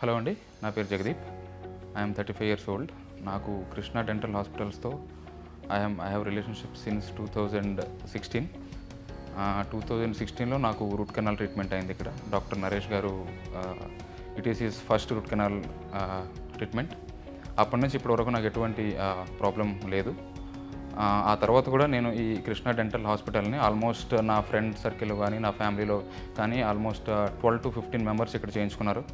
Hello అండి, నా పేరు జగదీప్. I'm 35 years old. నాకు కృష్ణ డెంటల్ హాస్పిటల్స్తో ఐ హ్యావ్ రిలేషన్షిప్ సిన్స్ 2016. 2016లో నాకు రూట్ కెనాల్ ట్రీట్మెంట్ అయింది ఇక్కడ. Doctor Naresh garu, it is his first root canal treatment. అప్పటి నుంచి ఇప్పటి వరకు నాకు ఎటువంటి ప్రాబ్లం లేదు. ఆ తర్వాత కూడా నేను ఈ కృష్ణ డెంటల్ హాస్పిటల్ని ఆల్మోస్ట్ నా ఫ్రెండ్ సర్కిల్ కానీ నా ఫ్యామిలీలో కానీ ఆల్మోస్ట్ 12 to 15 మెంబర్స్ ఇక్కడ చేయించుకున్నారు.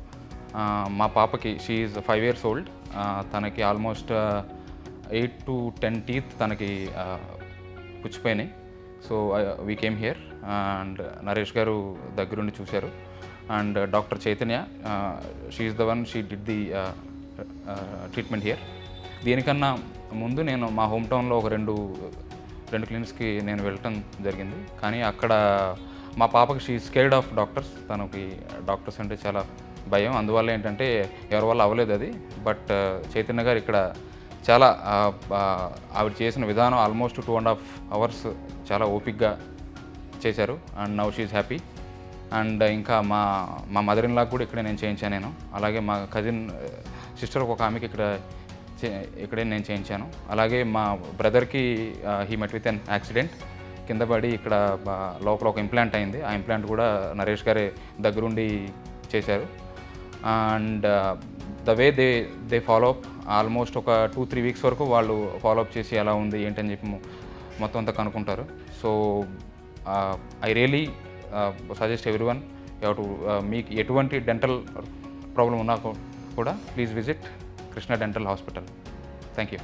మా పాపకి షీ ఈజ్ 5 years old. తనకి ఆల్మోస్ట్ 8 to 10 teeth తనకి పుచ్చిపోయినాయి. So we came here and Naresh garu దగ్గరుండి చూశారు. And doctor Chaitanya, she is the one, she did the treatment here. దీనికన్నా ముందు నేను మా హోమ్ టౌన్లో ఒక రెండు క్లినిక్స్కి నేను వెళ్ళటం జరిగింది. కానీ అక్కడ మా పాపకి షీ స్కేర్డ్ ఆఫ్ డాక్టర్స్. తనకి డాక్టర్స్ అంటే చాలా భయం. అందువల్ల ఏంటంటే ఎవరి వల్ల అవ్వలేదు అది. బట్ చైతన్య గారు ఇక్కడ చాలా ఆవిడ చేసిన విధానం ఆల్మోస్ట్ 2.5 hours చాలా ఓపిక్గా చేశారు. And now she is happy. And ఇంకా మా మదర్ ఇన్ లా కూడా ఇక్కడే నేను చేయించాను నేను. అలాగే మా కజిన్ సిస్టర్ ఒక ఆమెకి ఇక్కడే నేను చేయించాను. అలాగే మా బ్రదర్కి he met with an accident, కింద పడి ఇక్కడ లోపల ఒక ఇంప్లాంట్ అయింది. ఆ ఇంప్లాంట్ కూడా నరేష్ గారే దగ్గరుండి చేశారు. And the way they follow up almost ఒక 2-3 weeks వరకు వాళ్ళు ఫాలో అప్ చేసి ఎలా ఉంది ఏంటని చెప్పి మొత్తం అంతా కనుక్కుంటారు. So I really suggest everyone మీకు ఎటువంటి డెంటల్ ప్రాబ్లం ఉన్నా కూడా please visit Krishna dental hospital. Thank you.